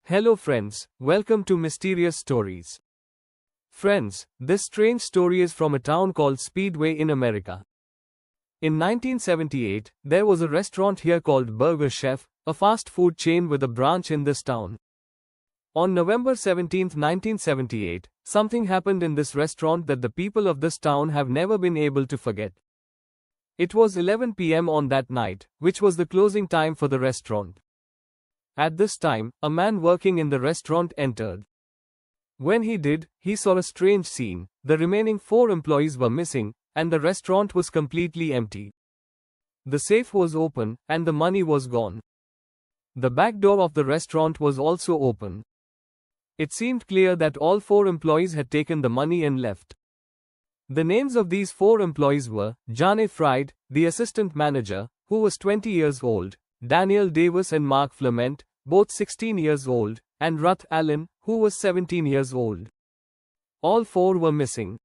Hello friends, welcome to Mysterious Stories. Friends, this strange story is from a town called Speedway in America. In 1978, there was a restaurant here called Burger Chef, a fast food chain with a branch in this town. On November 17, 1978, something happened in this restaurant that the people of this town have never been able to forget. It was 11 p.m. on that night, which was the closing time for the restaurant. At this time, a man working in the restaurant entered. When he did, he saw a strange scene. The remaining 4 employees were missing, and the restaurant was completely empty. The safe was open, and the money was gone. The back door of the restaurant was also open. It seemed clear that all 4 employees had taken the money and left. The names of these 4 employees were Jane Fried, the assistant manager, who was 20 years old, Daniel Davis and Mark Flement, both 16 years old, and Ruth Allen, who was 17 years old. All 4 were missing.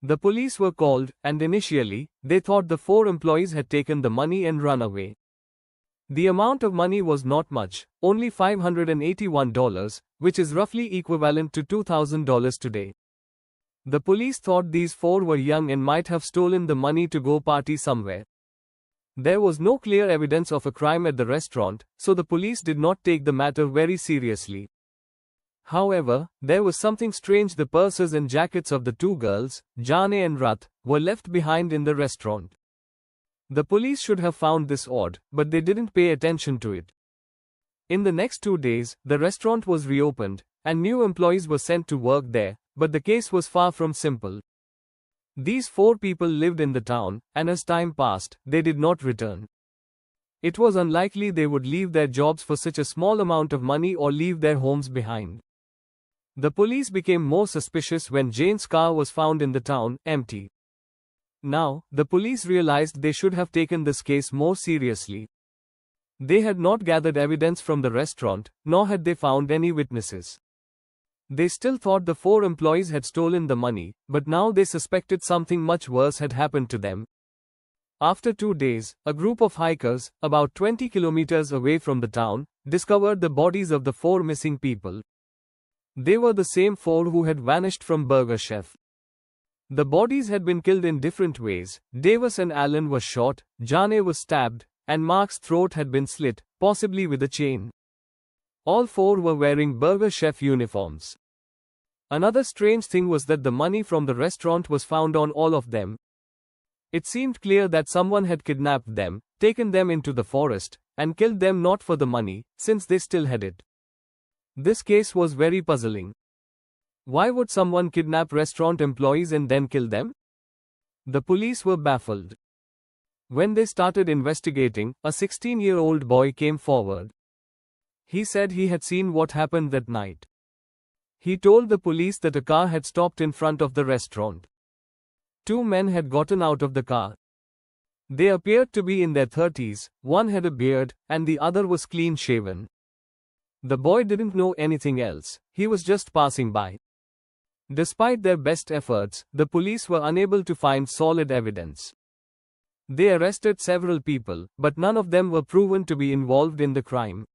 The police were called, and initially, they thought the 4 employees had taken the money and run away. The amount of money was not much, only $581, which is roughly equivalent to $2,000 today. The police thought these 4 were young and might have stolen the money to go party somewhere. There was no clear evidence of a crime at the restaurant, so the police did not take the matter very seriously. However, there was something strange. The purses and jackets of the 2 girls, Jane and Ruth, were left behind in the restaurant. The police should have found this odd, but they didn't pay attention to it. In the next 2 days, the restaurant was reopened, and new employees were sent to work there, but the case was far from simple. These 4 people lived in the town, and as time passed, they did not return. It was unlikely they would leave their jobs for such a small amount of money or leave their homes behind. The police became more suspicious when Jane's car was found in the town, empty. Now, the police realized they should have taken this case more seriously. They had not gathered evidence from the restaurant, nor had they found any witnesses. They still thought the 4 employees had stolen the money, but now they suspected something much worse had happened to them. After 2 days, a group of hikers, about 20 kilometers away from the town, discovered the bodies of the 4 missing people. They were the same 4 who had vanished from Burger Chef. The bodies had been killed in different ways. Davis and Allen were shot, Jane was stabbed, and Mark's throat had been slit, possibly with a chain. All 4 were wearing Burger Chef uniforms. Another strange thing was that the money from the restaurant was found on all of them. It seemed clear that someone had kidnapped them, taken them into the forest, and killed them not for the money, since they still had it. This case was very puzzling. Why would someone kidnap restaurant employees and then kill them? The police were baffled. When they started investigating, a 16-year-old boy came forward. He said he had seen what happened that night. He told the police that a car had stopped in front of the restaurant. 2 men had gotten out of the car. They appeared to be in their 30s, one had a beard, and the other was clean-shaven. The boy didn't know anything else, he was just passing by. Despite their best efforts, the police were unable to find solid evidence. They arrested several people, but none of them were proven to be involved in the crime.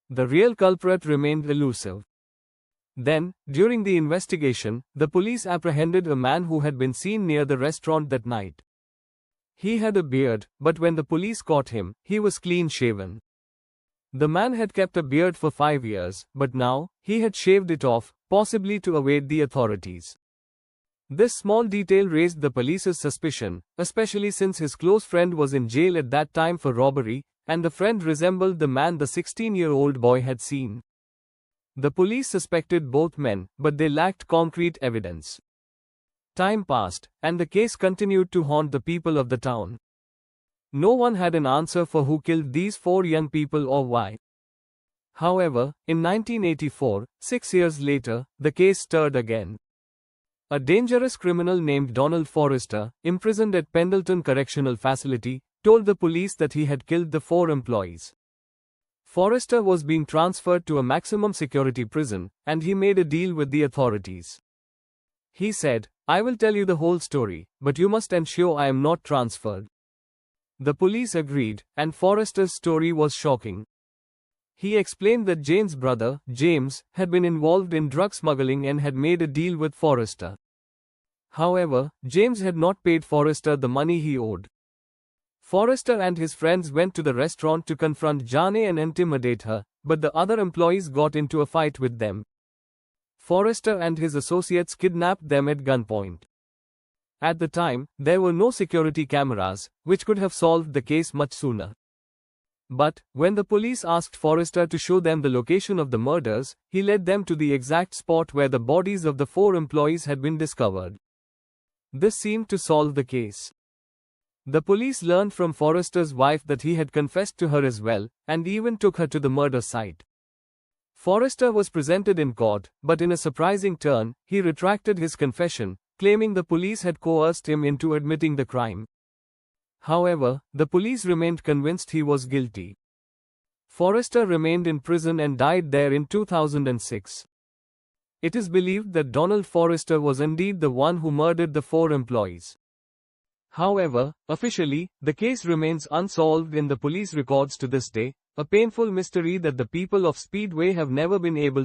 The real culprit remained elusive. Then, during the investigation, the police apprehended a man who had been seen near the restaurant that night. He had a beard, but when the police caught him, he was clean-shaven. The man had kept a beard for 5 years, but now, he had shaved it off, possibly to evade the authorities. This small detail raised the police's suspicion, especially since his close friend was in jail at that time for robbery, and the friend resembled the man the 16-year-old boy had seen. The police suspected both men, but they lacked concrete evidence. Time passed, and the case continued to haunt the people of the town. No one had an answer for who killed these 4 young people or why. However, in 1984, 6 years later, the case stirred again. A dangerous criminal named Donald Forrester, imprisoned at Pendleton Correctional Facility, told the police that he had killed the 4 employees. Forrester was being transferred to a maximum security prison, and he made a deal with the authorities. He said, "I will tell you the whole story, but you must ensure I am not transferred." The police agreed, and Forrester's story was shocking. He explained that Jane's brother, James, had been involved in drug smuggling and had made a deal with Forrester. However, James had not paid Forrester the money he owed. Forrester and his friends went to the restaurant to confront Jane and intimidate her, but the other employees got into a fight with them. Forrester and his associates kidnapped them at gunpoint. At the time, there were no security cameras, which could have solved the case much sooner. But, when the police asked Forrester to show them the location of the murders, he led them to the exact spot where the bodies of the 4 employees had been discovered. This seemed to solve the case. The police learned from Forrester's wife that he had confessed to her as well, and even took her to the murder site. Forrester was presented in court, but in a surprising turn, he retracted his confession, claiming the police had coerced him into admitting the crime. However, the police remained convinced he was guilty. Forrester remained in prison and died there in 2006. It is believed that Donald Forrester was indeed the one who murdered the 4 employees. However, officially, the case remains unsolved in the police records to this day, a painful mystery that the people of Speedway have never been able to